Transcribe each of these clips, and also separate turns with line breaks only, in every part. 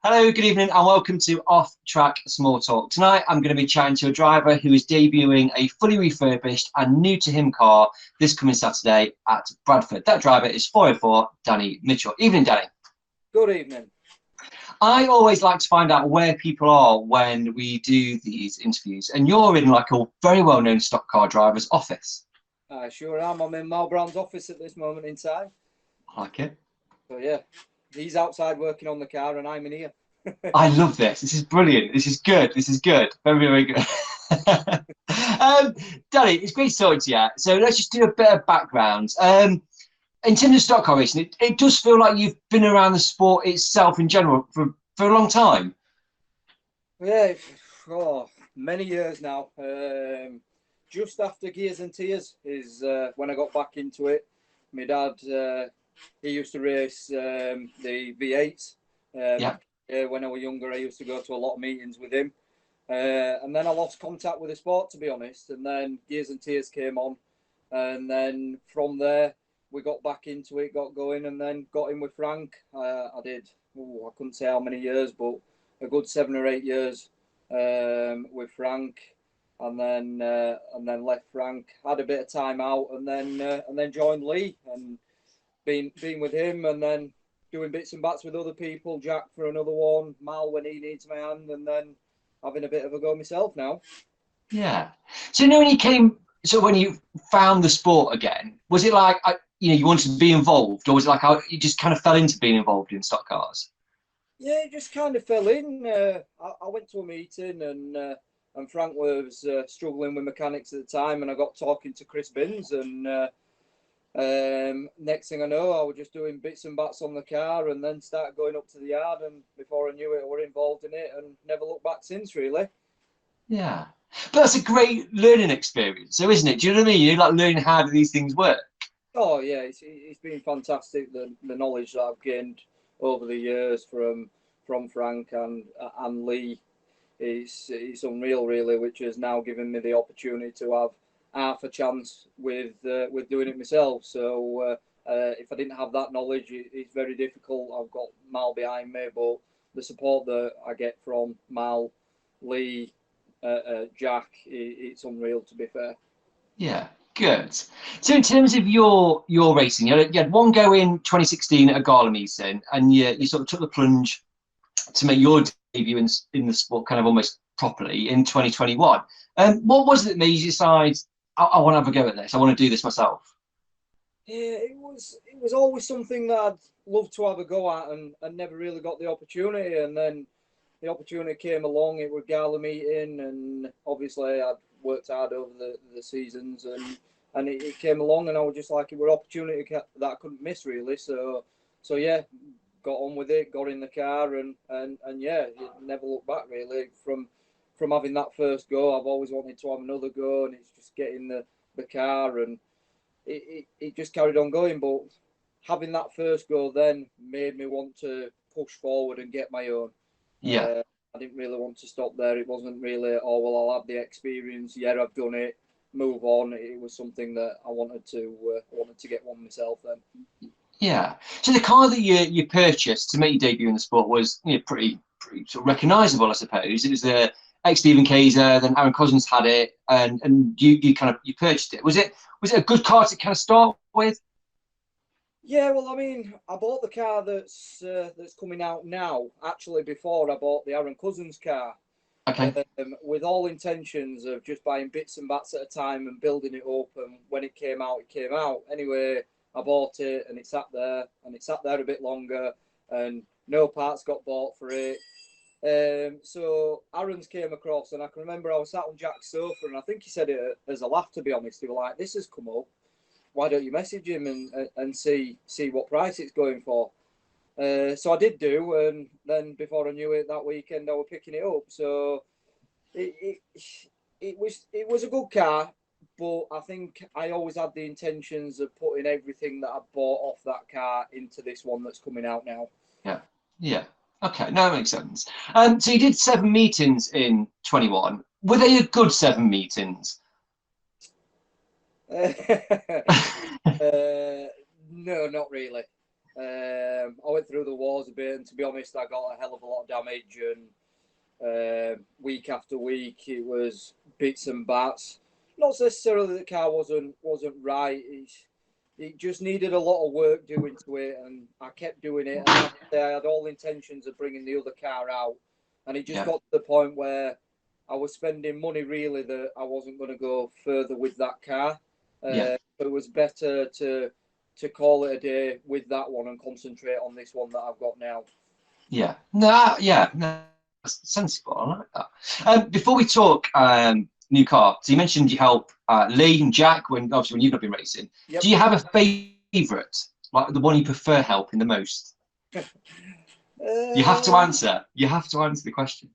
Hello, good evening, and welcome to Off Track Small Talk. Tonight, I'm going to be chatting to a driver who is debuting a fully refurbished and new to him car this coming Saturday at Bradford. That driver is 404 Danny Mitchell. Evening, Danny.
Good evening.
I always like to find out where people are when we do these interviews, and you're in like a very well-known stock car driver's office.
I sure am. I'm in Mal Brown's office at this moment in time.
I like it.
So yeah, he's outside working on the car and I'm in here.
I love this. This is brilliant. This is good. This is good. Very, very good. Danny, it's great to talk to you. So let's just do a bit of background. In terms of stock car racing, it does feel like you've been around the sport itself in general for a long time.
Yeah, many years now. Just after Gears and Tears is when I got back into it. My dad, he used to race the V8s.
Yeah.
When I was younger, I used to go to a lot of meetings with him. And then I lost contact with the sport, to be honest. And then Gears and Tears came on. And then from there, we got back into it, got going, and then got in with Frank. I did, I couldn't say how many years, but a good 7 or 8 years with Frank. And then left Frank, had a bit of time out, and then joined Lee and been with him, and then doing bits and bats with other people. Jack for another one, Mal when he needs my hand, and then having a bit of a go myself now.
Yeah. So when you came, so when you found the sport again, was it like you wanted to be involved, or was it like you just kind of fell into being involved in stock cars?
Yeah, it just kind of fell in. I went to a meeting and Frank was struggling with mechanics at the time, and I got talking to Chris Binns, and next thing I know, I was just doing bits and bats on the car, and then started going up to the yard, and before I knew it, I were involved in it and never looked back since, really.
Yeah. But that's a great learning experience, so isn't it? Do you know what I mean? You like learning how do these things work.
Oh yeah, it's been fantastic. The knowledge that I've gained over the years from Frank and Lee is unreal, really, which has now given me the opportunity to have half a chance with doing it myself. So if I didn't have that knowledge, it's very difficult. I've got Mal behind me, but the support that I get from Mal, Lee, Jack, it's unreal, to be fair.
Yeah. Good. So in terms of your racing, you had one go in 2016 at a gala meeting, and you sort of took the plunge to make your debut in the sport kind of almost properly in 2021. What was it that made you decide, I want to have a go at this, I want to do this myself?
Yeah, it was always something that I'd love to have a go at, and never really got the opportunity. And then the opportunity came along. It was gala meeting, and obviously I'd worked hard over the seasons, and it came along, and I was just like, it was an opportunity that I couldn't miss, really. So yeah, got on with it, got in the car, and yeah, it never looked back, really. From having that first go, I've always wanted to have another go, and it's just getting the car, and it just carried on going. But having that first go then made me want to push forward and get my own.
Yeah.
I didn't really want to stop there. It wasn't really, oh, well, I'll have the experience. Yeah, I've done it. Move on. It was something that I wanted to get one myself then.
Yeah. So the car that you purchased to make your debut in the sport was pretty sort of recognisable, I suppose. It was the ex Stephen Kaiser, then Aaron Cousins had it, and you purchased it. Was it a good car to kind of start with?
Yeah, well, I mean, I bought the car that's coming out now. Actually, before I bought the Aaron Cousins car,
Okay.
with all intentions of just buying bits and bats at a time and building it up. And when it came out, it came out. Anyway, I bought it, and it sat there, a bit longer, and no parts got bought for it. So Aaron's came across, and I can remember I was sat on Jack's sofa, and I think he said it as a laugh, to be honest. He was like, "This has come up. Why don't you message him and see what price it's going for?" So I did do, and then before I knew it, that weekend I was picking it up. So it was a good car, but I think I always had the intentions of putting everything that I bought off that car into this one that's coming out now.
Yeah. Yeah. Okay. No, that makes sense. So you did 7 meetings in 21. Were they a good 7 meetings?
No, not really. I went through the wars a bit, and to be honest, I got a hell of a lot of damage. And week after week, it was bits and bats. Not necessarily the car wasn't right. It just needed a lot of work doing to it, and I kept doing it. And I had all intentions of bringing the other car out, and it just got to the point where I was spending money really that I wasn't going to go further with that car. But it was better to call it a day with that one and concentrate on this one that I've got now.
Yeah, no, that's sensible. I like that. Before we talk new car, so you mentioned you help Lee and Jack when you've not been racing.
Yep.
Do you have a favourite, like the one you prefer helping the most? You have to answer. You have to answer the question.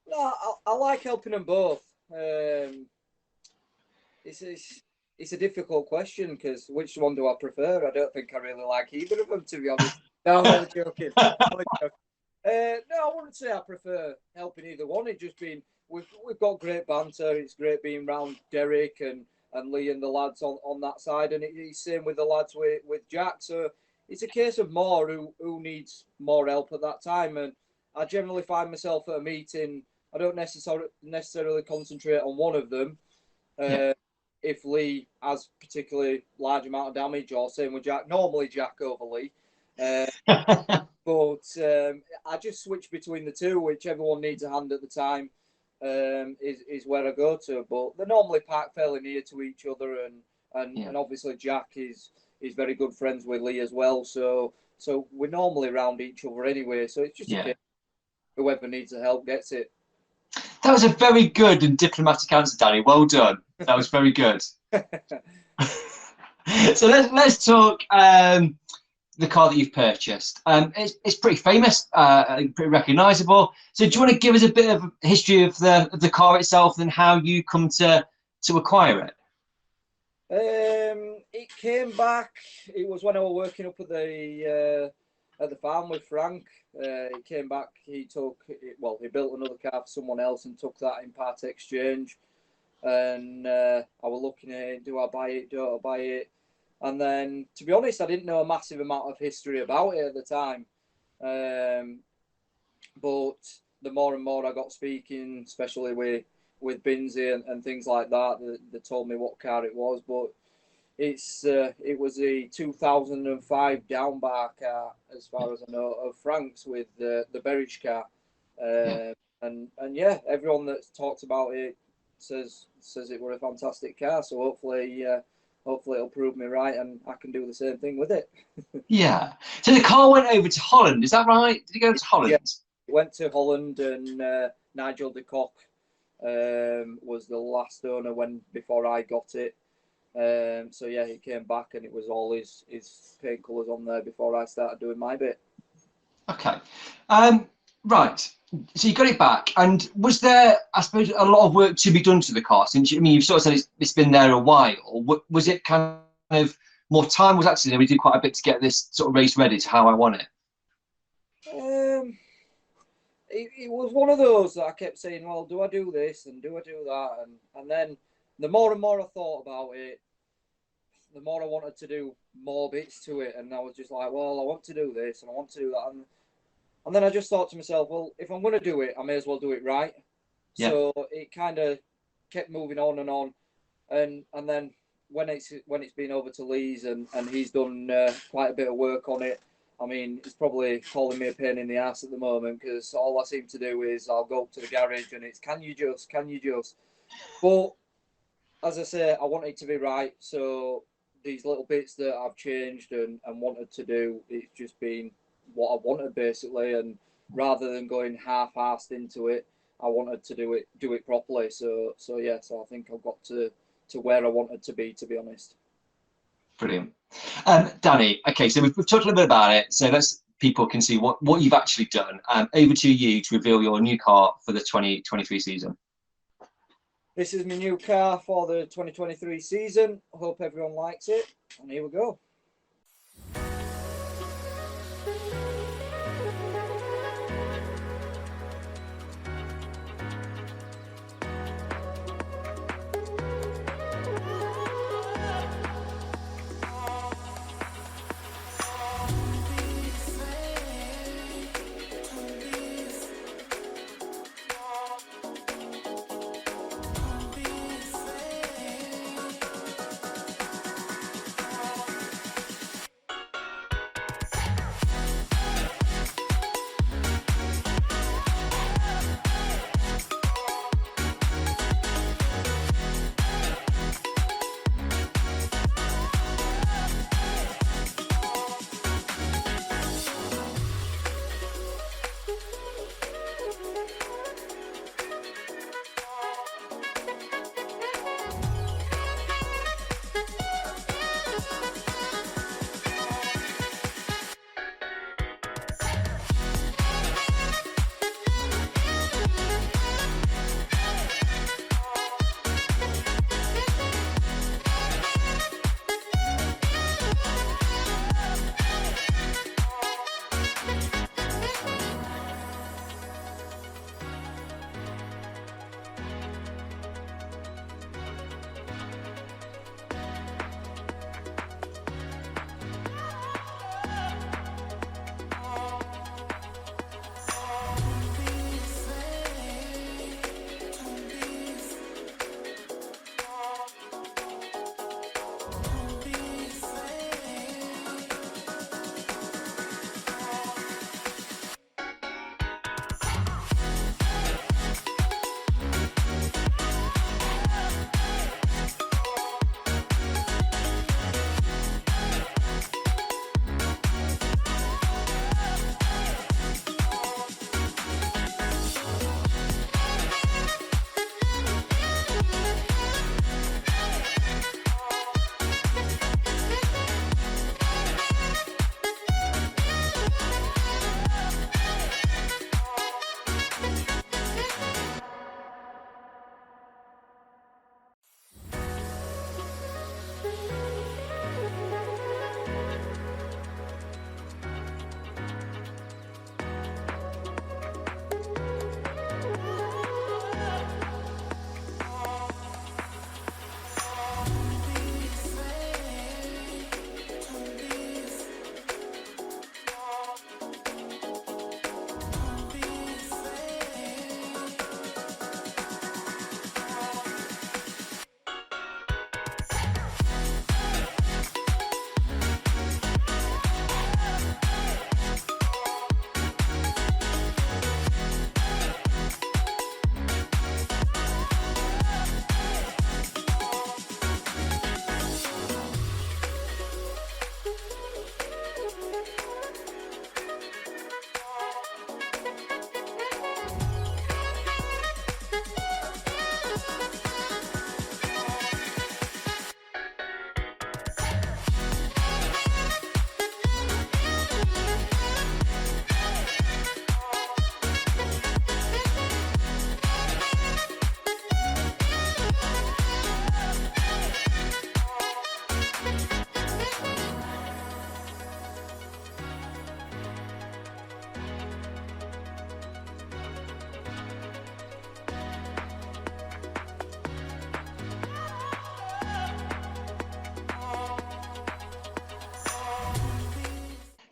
No, I like helping them both. It's a difficult question because which one do I prefer? I don't think I really like either of them, to be honest. No, I'm only joking. No, I wouldn't say I prefer helping either one. It's just been we've got great banter. It's great being around Derek and Lee and the lads on that side, and it's same with the lads with Jack. So it's a case of more who needs more help at that time. And I generally find myself at a meeting. I don't necessarily concentrate on one of them. If Lee has particularly large amount of damage, or same with Jack. Normally Jack over Lee. But I just switch between the two, whichever one needs a hand at the time is where I go to. But they're normally parked fairly near to each other, and obviously Jack is very good friends with Lee as well. So we're normally around each other anyway. So it's just a case, whoever needs the help gets it.
That was a very good and diplomatic answer, Danny. Well done. That was very good. So let's talk the car that you've purchased. It's pretty famous, pretty recognisable. So do you want to give us a bit of a history of the car itself and how you come to acquire it?
It came back. It was when I was working up at the farm with Frank. It came back. He built another car for someone else and took that in part exchange. And I was looking at it. Do I buy it? Don't I buy it? And then, to be honest, I didn't know a massive amount of history about it at the time. But the more and more I got speaking, especially with Binsey and things like that, they told me what car it was. But it was a 2005 downbar car, as far as I know, of Frank's with the Berridge car. And everyone that's talked about it says it were a fantastic car. So hopefully it'll prove me right, and I can do the same thing with it.
Yeah. So the car went over to Holland, is that right? Did it go to Holland?
Yeah, it went to Holland, and Nigel de Kock was the last owner before I got it. He came back, and it was all his paint colours on there before I started doing my bit. Okay.
Right. So you got it back, and was there, I suppose, a lot of work to be done to the car? Since you've sort of said it's been there a while. Was it kind of more time? Was actually we did quite a bit to get this sort of race ready to how I want it?
It was one of those that I kept saying, well, do I do this and do I do that? And then the more and more I thought about it, the more I wanted to do more bits to it. And I was just like, well, I want to do this and I want to do that. And then I just thought to myself, well, if I'm going to do it, I may as well do it right. Yeah. So it kind of kept moving on and on. And then when it's been over to Lee's and he's done quite a bit of work on it, I mean, it's probably calling me a pain in the ass at the moment, because all I seem to do is I'll go up to the garage and it's, can you just? But as I say, I want it to be right. So these little bits that I've changed and wanted to do, it's just been what I wanted basically. And rather than going half-assed into it, I wanted to do it properly. So I think I've got to where I wanted to be honest.
Brilliant. Danny, okay, so we've talked a little bit about it, so people can see what you've actually done. Over to you to reveal your new car for the 2023 season.
This is my new car for the 2023 season. I hope everyone likes it, and here we go.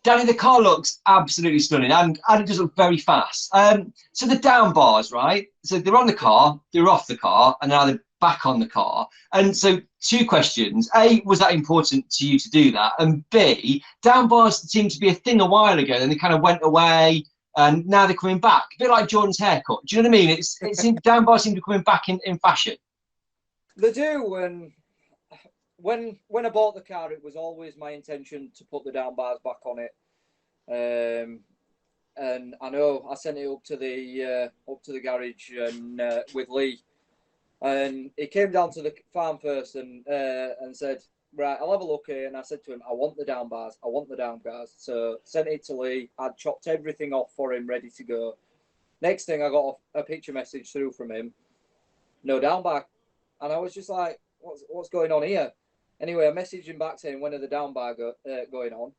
Danny, the car looks absolutely stunning, and it does look very fast. So the down bars, right? So they're on the car, they're off the car, and now they're back on the car. And so, two questions: A, was that important to you to do that? And B, down bars seemed to be a thing a while ago, and they kind of went away, and now they're coming back. A bit like Jordan's haircut. Do you know what I mean? It's down bars seem to be coming back in fashion.
They do, and when I bought the car, it was always my intention to put the down bars back on it. And I know I sent it up to the garage and with Lee, and he came down to the farm first and said, right, I'll have a look here. And I said to him, I want the down bars. I want the down bars. So sent it to Lee. I'd chopped everything off for him, ready to go. Next thing, I got a picture message through from him, no down bar. And I was just like, what's going on here? Anyway, I messaged him back saying, when are the down bar going on?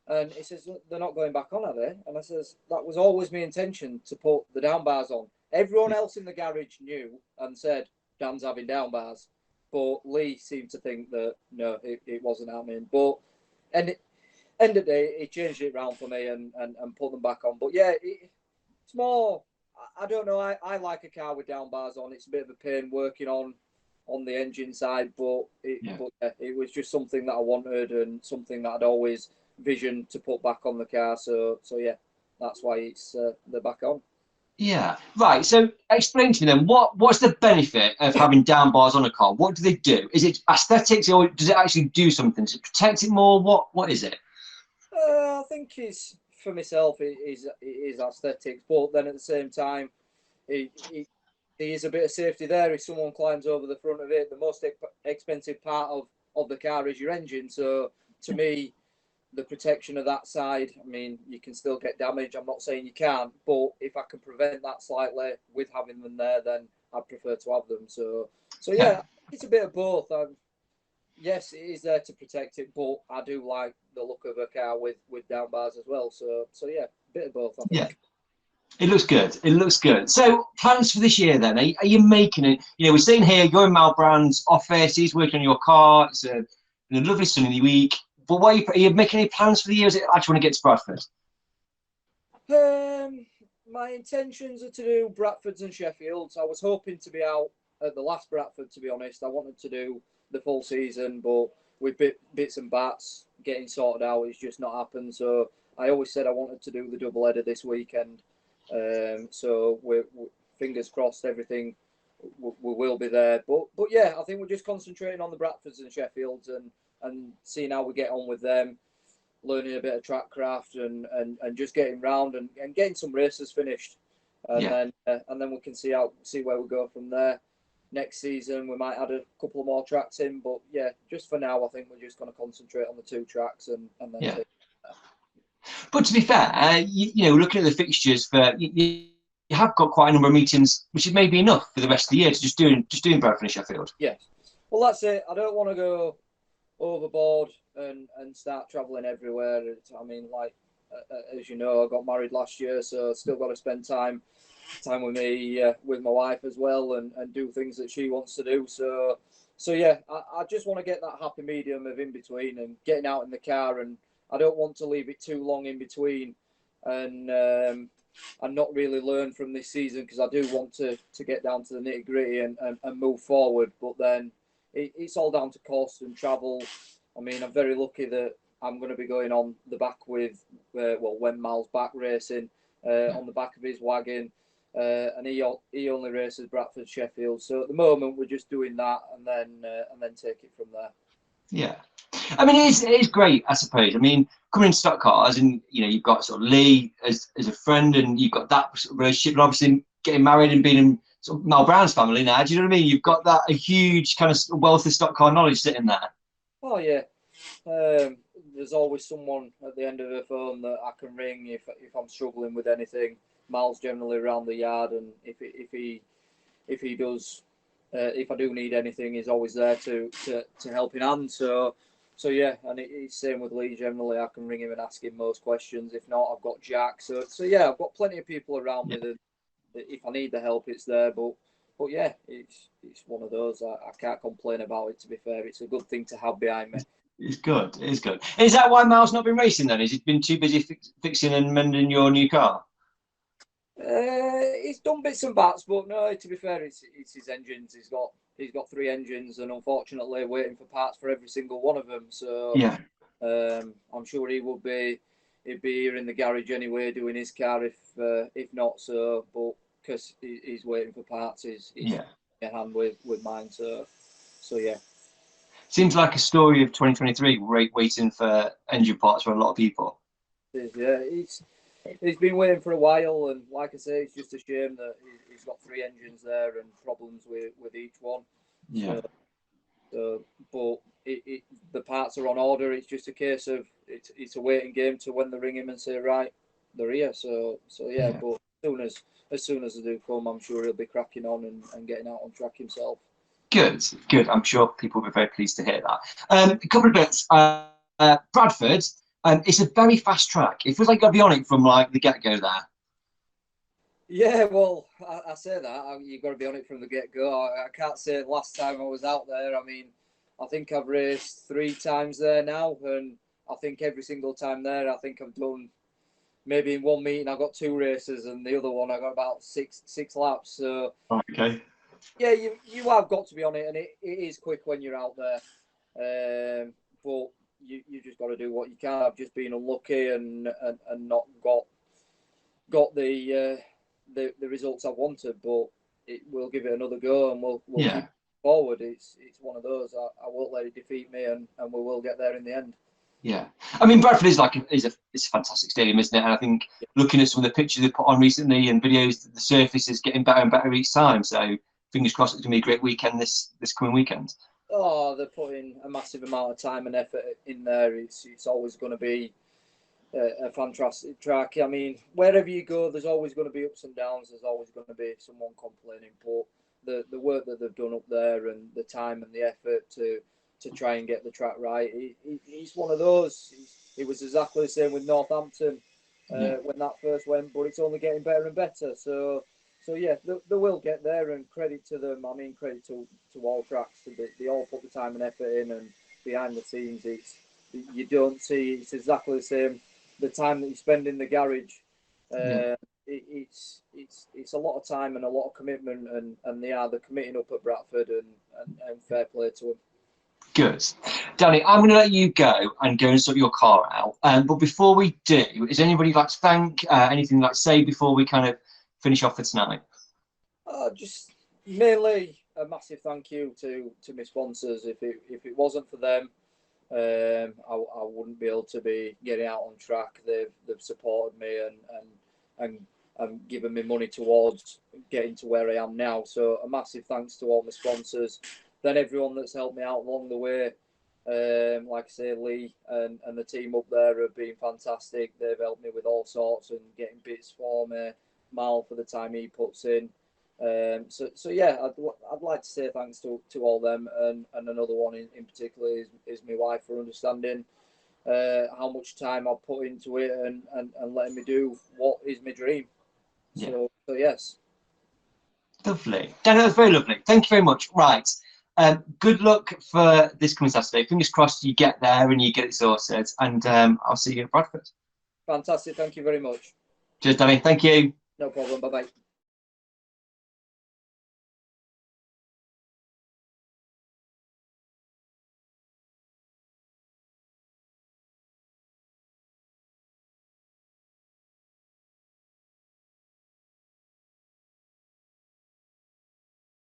And he says, they're not going back on, are they? And I says, that was always my intention, to put the down bars on. Everyone else in the garage knew and said, Dan's having down bars. But Lee seemed to think that, no, it wasn't happening. But end of the day, he changed it round for me and put them back on. But yeah, it's more, I don't know, I like a car with down bars on. It's a bit of a pain working on the engine side, but it was just something that I wanted and something that I'd always visioned to put back on the car. So yeah, that's why they're back on.
Yeah, right. So explain to me then, what's the benefit of having down bars on a car? What do they do? Is it aesthetics, or does it actually do something to protect it more? What is it?
I think for myself, it is aesthetics, but then at the same time, there is a bit of safety there. If someone climbs over the front of it, the most expensive part of the car is your engine. So to me, the protection of that side, I mean, you can still get damage. I'm not saying you can't, but if I can prevent that slightly with having them there, then I'd prefer to have them. So yeah, it's a bit of both. Yes, it is there to protect it, but I do like the look of a car with down bars as well. So yeah, a bit of both, I think.
Yeah. It looks good. It looks good. So plans for this year then? Are you making it? You know, we're sitting here, you're in Mal Brand's office, he's working on your car. It's a lovely sunny week. But are you making any plans for the year? Is it actually want to get to Bradford?
My intentions are to do Bradfords and Sheffields. I was hoping to be out at the last Bradford, to be honest. I wanted to do the full season, but with bits and bats getting sorted out, it's just not happened. So I always said I wanted to do the double header this weekend. So we're fingers crossed, everything we will be there. But yeah, I think we're just concentrating on the Bradfords and Sheffields and seeing how we get on with them, learning a bit of track craft and just getting round and getting some races finished, and then we can see where we go from there. Next season we might add a couple of more tracks in, but yeah, just for now I think we're just going to concentrate on the 2 tracks and then take it.
But to be fair, you know, looking at the fixtures for you have got quite a number of meetings, which is maybe enough for the rest of the year to just doing Bradford and Sheffield.
Yes, well that's it. I don't want to go overboard and start travelling everywhere. I mean, like as you know, I got married last year, so still got to spend time with me, with my wife as well, and do things that she wants to do. So yeah, I just want to get that happy medium of in between and getting out in the car, and I don't want to leave it too long in between, and not really learn from this season, because I do want to get down to the nitty gritty and move forward. But then it's all down to cost and travel. I mean, I'm very lucky that I'm going to be going on the back with, when Mal's back racing, on the back of his wagon. And he only races Bradford, Sheffield. So at the moment we're just doing that, and then take it from there.
Yeah, I mean it is great, I suppose. I mean, coming in stock cars, and you know, you've got sort of Lee as a friend, and you've got that sort of relationship, and obviously getting married and being in sort of Mal Brown's family now. Do you know what I mean? You've got a huge kind of wealth of stock car knowledge sitting there.
Oh yeah, there's always someone at the end of the phone that I can ring if I'm struggling with anything. Mal's generally around the yard, and if he does, if I do need anything, he's always there to help in hand. So yeah, and it's same with Lee. Generally, I can ring him and ask him most questions. If not, I've got Jack. So yeah, I've got plenty of people around me that if I need the help, it's there. But yeah, it's one of those. I can't complain about it. To be fair, it's a good thing to have behind me.
It's good. It is good. Is that why Miles not been racing then? Has he been too busy fixing and mending your new car?
He's done bits and bats, but no. To be fair, it's his engines. He's got 3 engines, and unfortunately, waiting for parts for every single one of them. So
Yeah.
I'm sure he'd be here in the garage anyway doing his car if not so, but because he's waiting for parts, he's
Yeah.
in hand with mine. So yeah.
Seems like a story of 2023, waiting for engine parts for a lot of people.
Yeah, he's been waiting for a while, and like I say, it's just a shame that he's got 3 engines there and problems with each one.
Yeah.
But the parts are on order. It's just a case of it's a waiting game to when they ring him and say, right, they're here. So yeah. But as soon as they do come, I'm sure he'll be cracking on and getting out on track himself.
Good, good. I'm sure people will be very pleased to hear that. A couple of bits. Bradford, it's a very fast track. It feels like you've got to be on it from like the get-go there.
Yeah, well, I say that you've got to be on it from the get-go. I can't say last time I was out there. I mean, I think I've raced 3 times there now, and I think every single time there, I think I've done maybe in one meeting I got 2 races, and the other one I got about six laps. So
Okay.
yeah, you have got to be on it, and it is quick when you're out there. But you just got to do what you can. I've just been unlucky and not got the results I wanted, but we'll give it another go and we'll keep forward. It's one of those. I won't let it defeat me, and we will get there in the end.
Yeah, I mean Bradford is it's a fantastic stadium, isn't it? And I think looking at some of the pictures they put on recently and videos, the surface is getting better and better each time. So fingers crossed it's gonna be a great weekend this coming weekend.
Oh, they're putting a massive amount of time and effort in there. It's always going to be a fantastic track. I mean, wherever you go, there's always going to be ups and downs. There's always going to be someone complaining. But the work that they've done up there and the time and the effort to try and get the track right, it's one of those. It was exactly the same with Northampton when that first went, but it's only getting better and better. So yeah, they will get there, and credit to them. I mean, credit to all tracks. They all put the time and effort in, and behind the scenes, you don't see. It's exactly the same. The time that you spend in the garage, it's a lot of time and a lot of commitment, and they're committing up at Bradford, and fair play to them.
Good. Danny, I'm going to let you go and sort your car out. But before we do, is anybody you'd like to thank? Anything you'd like to say before we kind of finish off for tonight?
Just mainly a massive thank you to my sponsors. If it wasn't for them, I wouldn't be able to be getting out on track. They've supported me and given me money towards getting to where I am now. So a massive thanks to all my sponsors. Then everyone that's helped me out along the way. Like I say, Lee and the team up there have been fantastic. They've helped me with all sorts and getting bits for me. Mal for the time he puts in. So yeah, I'd like to say thanks to all them, and another one in particular is my wife for understanding how much time I've put into it and letting me do what is my dream. So yes.
Lovely. Dan, that was very lovely. Thank you very much. Right. Good luck for this coming Saturday. Fingers crossed you get there and you get it sorted. And I'll see you at Bradford.
Fantastic. Thank you very much.
Cheers, Danny. Thank you.
No problem. Bye-bye.